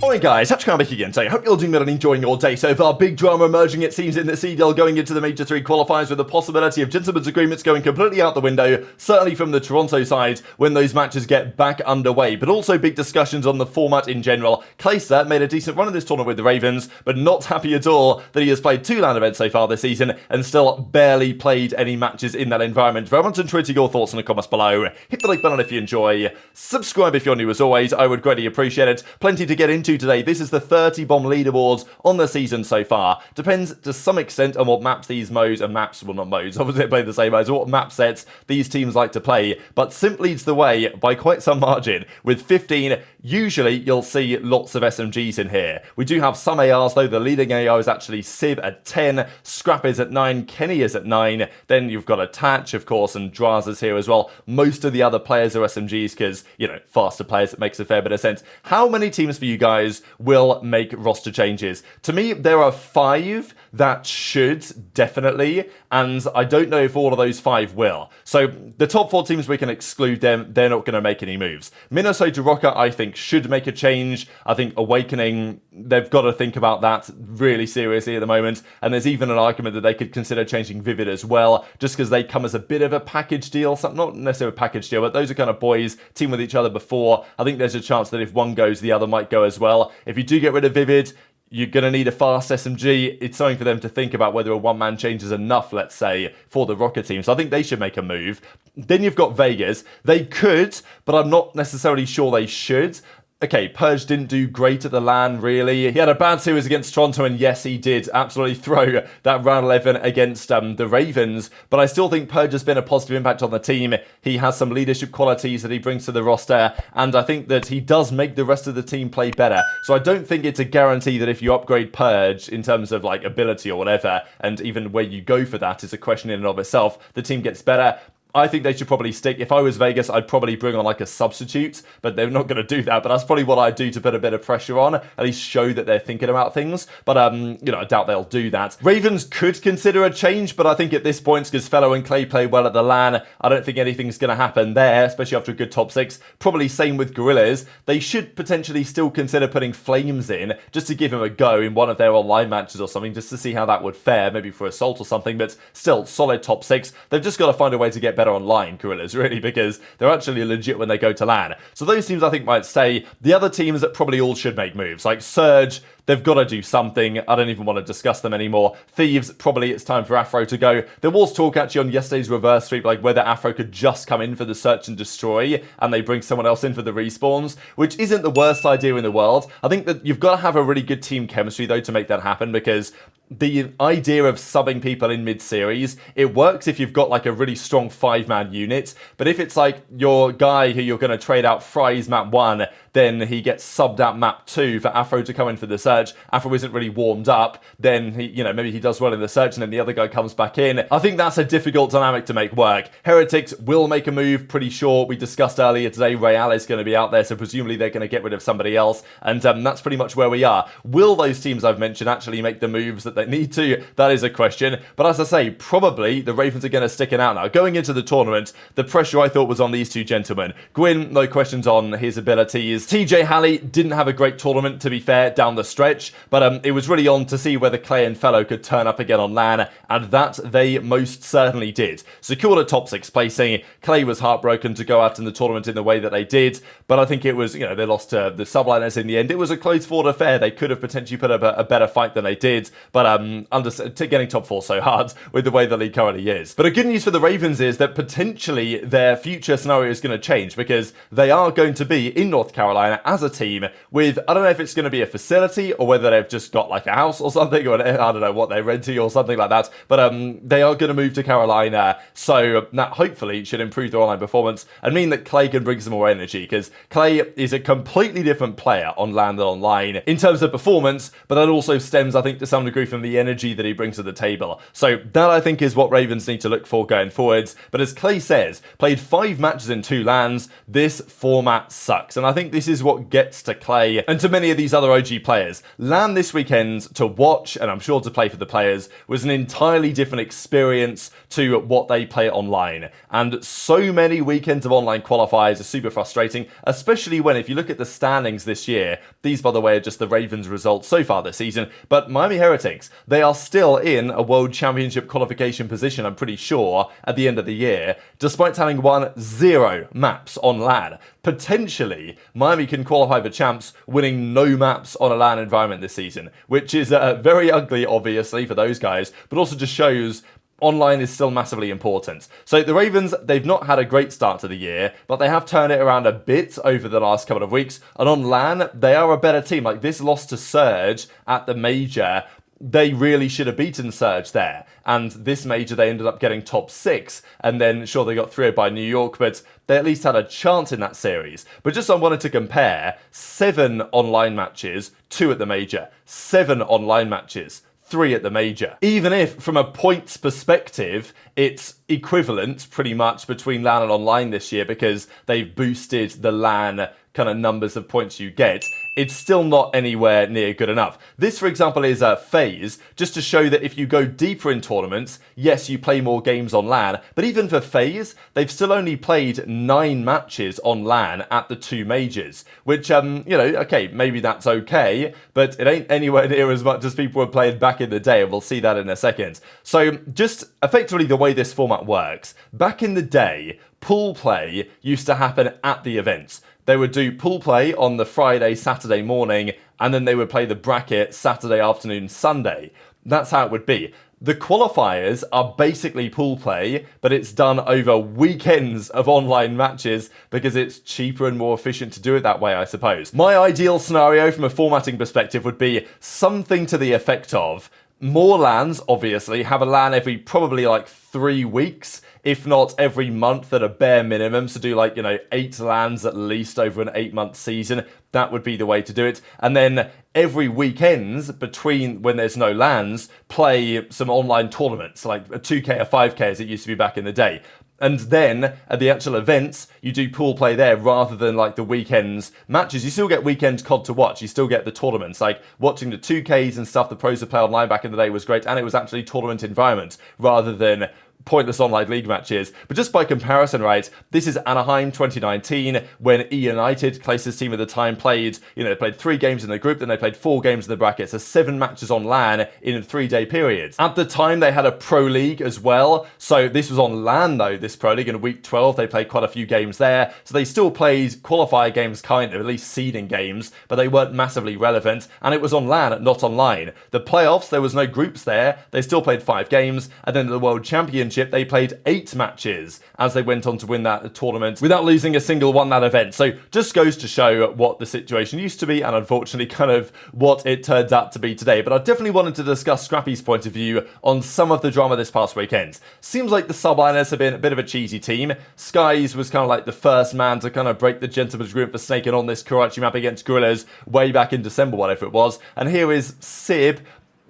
Alright guys, HyDra again, so I hope you're doing good and enjoying your day so far. Big drama emerging, it seems, in the CDL going into the Major 3 qualifiers, with the possibility of gentlemen's agreements going completely out the window, certainly from the Toronto side when those matches get back underway. But also big discussions on the format in general. Clayster made a decent run in this tournament with the Ravens, but not happy at all that he has played 2 LAN events so far this season and still barely played any matches in that environment. Very much enjoy your thoughts in the comments below. Hit the like button if you enjoy. Subscribe if you're new as always, I would greatly appreciate it. Plenty to get into today. This is the 30 bomb leaderboards on the season so far. Depends to some extent on what maps these modes, and maps, well not modes, obviously they play the same modes, what map sets these teams like to play, but Simp leads the way by quite some margin with 15. Usually you'll see lots of SMGs in here. We do have some ARs though. The leading AR is actually Sib at 10, Scrappy is at 9, Kenny is at 9, then you've got Attach of course, and Drazah's here as well. Most of the other players are SMGs because, you know, faster players, it makes a fair bit of sense. How many teams for you guys will make roster changes? To me, there are 5 that should, definitely, and I don't know if all of those 5 will. So the top 4 teams, we can exclude them, they're not going to make any moves. Minnesota Rocket, I think, should make a change. I think Awakening, they've got to think about that really seriously at the moment, and there's even an argument that they could consider changing Vivid as well, just because they come as a bit of a package deal, not necessarily a package deal, but those are kind of boys, team with each other before. I think there's a chance that if one goes, the other might go as well. If you do get rid of Vivid, you're going to need a fast SMG. It's something for them to think about whether a one-man change is enough, let's say, for the Rocket team. So I think they should make a move. Then you've got Vegas. They could, but I'm not necessarily sure they should. Okay, Purge didn't do great at the LAN, really. He had a bad series against Toronto, and yes, he did absolutely throw that round 11 against the Ravens, but I still think Purge has been a positive impact on the team. He has some leadership qualities that he brings to the roster, and I think that he does make the rest of the team play better. So I don't think it's a guarantee that if you upgrade Purge in terms of like ability or whatever, and even where you go for that is a question in and of itself, the team gets better. I think they should probably stick. If I was Vegas, I'd probably bring on like a substitute, but they're not going to do that. But that's probably what I'd do to put a bit of pressure on, at least show that they're thinking about things. But, you know, I doubt they'll do that. Ravens could consider a change, but I think at this point, because Fellow and Clay play well at the LAN, I don't think anything's going to happen there, especially after a good top 6. Probably same with Gorillas. They should potentially still consider putting Flames in, just to give him a go in one of their online matches or something, just to see how that would fare, maybe for Assault or something. But still, solid top 6. They've just got to find a way to get better online, Gorillas, really, because they're actually legit when they go to LAN. So those teams I think might stay. The other teams that probably all should make moves, like Surge, they've got to do something. I don't even want to discuss them anymore. Thieves, probably it's time for Afro to go. There was talk actually on yesterday's reverse stream, like whether Afro could just come in for the search and destroy and they bring someone else in for the respawns, which isn't the worst idea in the world. I think that you've got to have a really good team chemistry though to make that happen, because the idea of subbing people in mid-series, it works if you've got like a really strong 5-man unit, but if it's like your guy who you're going to trade out Fry's map 1, then he gets subbed out map 2 for Afro to come in for the search, Afro isn't really warmed up, then he, you know, maybe he does well in the search and then the other guy comes back in. I think that's a difficult dynamic to make work. Heretics will make a move, pretty sure. We discussed earlier today, Real is going to be out there, so presumably they're going to get rid of somebody else, and that's pretty much where we are. Will those teams I've mentioned actually make the moves that they need to? That is a question, but as I say, probably the Ravens are going to stick it out now. Going into the tournament, the pressure I thought was on these two gentlemen. Gwyn, no questions on his abilities. TJ Halley didn't have a great tournament, to be fair, down the stretch, but it was really on to see whether Clay and Fellow could turn up again on LAN, and that they most certainly did. Secured a top 6 placing. Clay was heartbroken to go out in the tournament in the way that they did, but I think it was, you know, they lost to the Subliners in the end. It was a close-fought affair. They could have potentially put up a better fight than they did, but getting top 4 so hard with the way the league currently is. But the good news for the Ravens is that potentially their future scenario is going to change, because they are going to be in North Carolina as a team with, I don't know if it's going to be a facility or whether they've just got like a house or something, or I don't know what they're renting or something like that, but they are going to move to Carolina, so that hopefully should improve their online performance and mean that Clay can bring some more energy, because Clay is a completely different player on LAN than online in terms of performance, but that also stems, I think, to some degree from from the energy that he brings to the table. So that, I think, is what Ravens need to look for going forwards. But as Clay says, played 5 matches in 2 LANs. This format sucks. And I think this is what gets to Clay and to many of these other OG players. LAN this weekend to watch, and I'm sure to play for the players, was an entirely different experience to what they play online. And so many weekends of online qualifiers are super frustrating, especially when, if you look at the standings this year, these, by the way, are just the Ravens results so far this season, but Miami Heretics, they are still in a World Championship qualification position, I'm pretty sure, at the end of the year, despite having won 0 maps on LAN. Potentially, Miami can qualify for champs winning no maps on a LAN environment this season, which is very ugly, obviously, for those guys, but also just shows online is still massively important. So the Ravens, they've not had a great start to the year, but they have turned it around a bit over the last couple of weeks. And on LAN, they are a better team. Like this loss to Surge at the major, they really should have beaten Surge there. And this major, they ended up getting top 6. And then, sure, they got 3-0 by New York, but they at least had a chance in that series. But just I wanted to compare 7 online matches, 2 at the major. 7 online matches, 3 at the major. Even if, from a points perspective, it's equivalent pretty much between LAN and online this year because they've boosted the LAN kind of numbers of points you get, it's still not anywhere near good enough. This, for example, is FaZe, just to show that if you go deeper in tournaments, yes, you play more games on LAN, but even for FaZe, they've still only played 9 matches on LAN at the 2 majors, which, you know, okay, maybe that's okay, but it ain't anywhere near as much as people were playing back in the day, and we'll see that in a second. So, just effectively the way this format works, back in the day, pool play used to happen at the events. They would do pool play on the Friday, Saturday morning, and then they would play the bracket Saturday afternoon, Sunday. That's how it would be. The qualifiers are basically pool play, but it's done over weekends of online matches because it's cheaper and more efficient to do it that way, I suppose. My ideal scenario from a formatting perspective would be something to the effect of more LANs, obviously, have a LAN every probably like 3 weeks, if not every month at a bare minimum. So do like, you know, 8 LANs at least over an 8-month season. That would be the way to do it. And then every weekends between when there's no LANs, play some online tournaments, like a 2K or 5K as it used to be back in the day. And then at the actual events, you do pool play there rather than like the weekends matches. You still get weekend COD to watch. You still get the tournaments. Like watching the 2Ks and stuff the pros would play online back in the day was great. And it was actually tournament environment rather than pointless online league matches. But just by comparison, right, this is Anaheim 2019 when E United, Clayster's team at the time, played, you know, they played 3 games in the group, then they played 4 games in the bracket, so 7 matches on LAN in a 3-day period. At the time, they had a pro league as well, so this was on LAN though, this pro league. In week 12, they played quite a few games there, so they still played qualifier games, kind of, at least seeding games, but they weren't massively relevant, and it was on LAN, not online. The playoffs, there was no groups there, they still played 5 games, and then the World Championship, they played 8 matches as they went on to win that tournament without losing a single one that event. So just goes to show what the situation used to be and unfortunately kind of what it turns out to be today. But I definitely wanted to discuss Scrappy's point of view on some of the drama this past weekend. Seems like the Subliners have been a bit of a cheesy team. Skyz was kind of like the first man to kind of break the gentleman's agreement for snaking on this Karachi map against Gorillas way back in December, whatever it was. And here is Sib.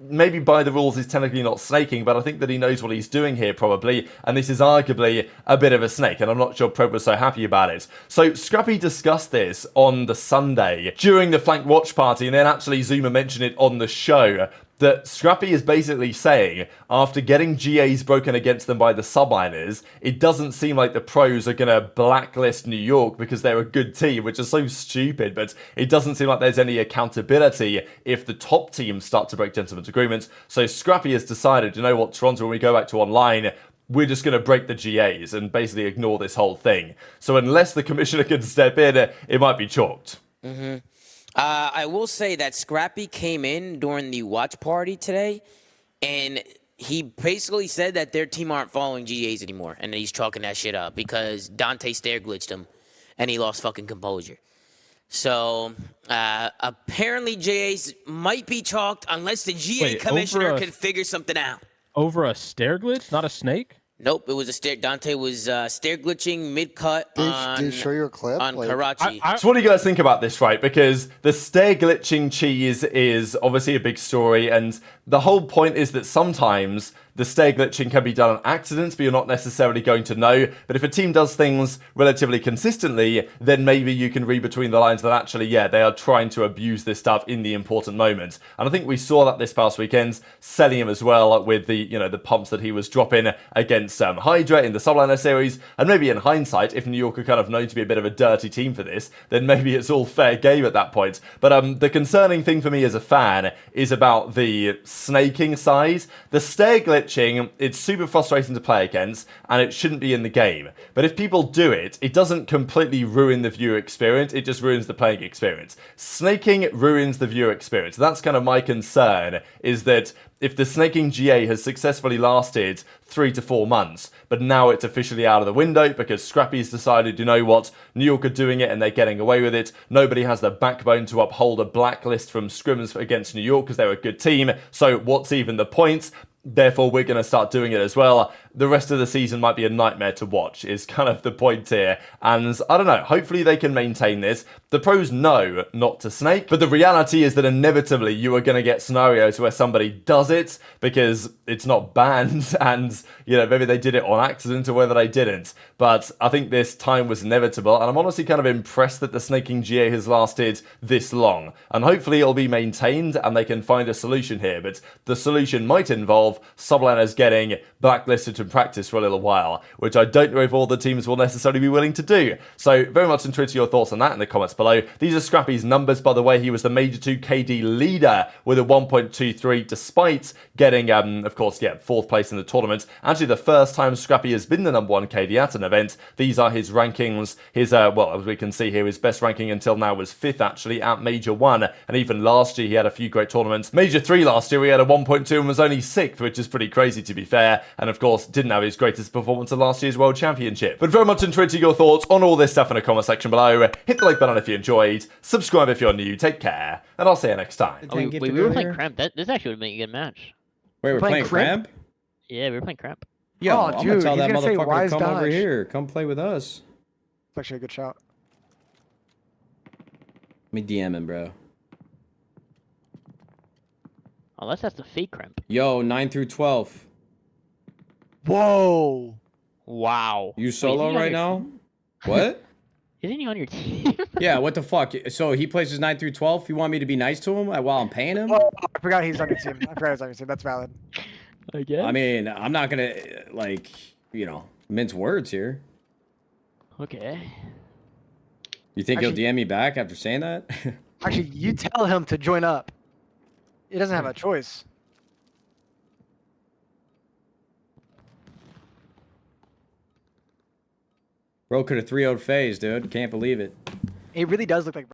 Maybe by the rules he's technically not snaking, but I think that he knows what he's doing here probably, and this is arguably a bit of a snake, and I'm not sure Pro was so happy about it. So Scrappy discussed this on the Sunday during the flank watch party, and then actually Zuma mentioned it on the show, that Scrappy is basically saying, after getting GAs broken against them by the Subliners, it doesn't seem like the pros are going to blacklist New York because they're a good team, which is so stupid, but it doesn't seem like there's any accountability if the top teams start to break gentlemen's agreements. So Scrappy has decided, you know what, Toronto, when we go back to online, we're just going to break the GAs and basically ignore this whole thing. So unless the commissioner can step in, it might be chalked. I will say that Scrappy came in during the watch party today, and he basically said that their team aren't following GAs anymore, and he's chalking that shit up because Dante stair glitched him, and he lost fucking composure. So, apparently GAs might be chalked unless the GA commissioner can figure something out. Over a stair glitch, not a snake? Nope, it was a stair. Dante was stair glitching mid-cut Did he show you a clip? on Like, Karachi. So what do you guys think about this, right? Because the stair glitching cheese is obviously a big story, and the whole point is that sometimes the stair glitching can be done on accident, but you're not necessarily going to know. But if a team does things relatively consistently, then maybe you can read between the lines that actually, yeah, they are trying to abuse this stuff in the important moments. And I think we saw that this past weekend. Cellium as well, with the, you know, the pumps that he was dropping against HyDra in the Subliner series. And maybe in hindsight, if New York are kind of known to be a bit of a dirty team for this, then maybe it's all fair game at that point. But the concerning thing for me as a fan is about the snaking side. The stair glitching, it's super frustrating to play against, and it shouldn't be in the game. But if people do it, it doesn't completely ruin the viewer experience, it just ruins the playing experience. Snaking ruins the viewer experience. That's kind of my concern, is that if the snaking GA has successfully lasted 3 to 4 months, but now it's officially out of the window because Scrappy's decided, you know what, New York are doing it and they're getting away with it. Nobody has the backbone to uphold a blacklist from scrims against New York because they're a good team. So what's even the point? Therefore, we're going to start doing it as well. The rest of the season might be a nightmare to watch, is kind of the point here. And I don't know, hopefully they can maintain this. The pros know not to snake, but the reality is that inevitably you are going to get scenarios where somebody does it because it's not banned and, you know, maybe they did it on accident or whether they didn't. But I think this time was inevitable, and I'm honestly kind of impressed that the snaking GA has lasted this long. And hopefully it'll be maintained and they can find a solution here, but the solution might involve Subliners getting blacklisted from practice for a little while, which I don't know if all the teams will necessarily be willing to do. So very much intrigued to your thoughts on that in the comments below. These are Scrappy's numbers, by the way. He was the Major 2 KD leader with a 1.23, despite getting, of course, yeah, 4th place in the tournament. Actually, the first time Scrappy has been the number 1 KD at an event. These are his rankings. His, well, as we can see here, his best ranking until now was 5th, actually, at Major 1. And even last year, he had a few great tournaments. Major 3 last year, he had a 1.2 and was only 6th, which is pretty crazy to be fair. And of course, didn't have his greatest performance of last year's World Championship. But very much intrigued to your thoughts on all this stuff in the comment section below. Hit the like button if you enjoyed. Subscribe if you're new. Take care. And I'll see you next time. Oh, we were playing Cramp. This actually would make a good match. Wait, we're playing Cramp? Yeah, we were playing Cramp. Yo, Oh, I'm dude, gonna tell he's that gonna say, motherfucker "Why to is come over Dodge?" here. Come play with us. It's actually a good shot. Let me DM him, bro. Unless that's the fake Cramp. Yo, 9 through 12. Whoa. Wow. You solo right now? What? Isn't he on your team? Yeah, what the fuck? So he plays his 9 through 12? You want me to be nice to him while I'm paying him? Oh, I forgot he's on your team. I forgot he was on your team. That's valid. I guess. I mean, I'm not gonna, like, you know, mince words here. Okay. You think he'll DM me back after saying that? Actually, you tell him to join up. He doesn't have a choice. Bro could have 3-0'd FaZe, dude. Can't believe it. It really does look like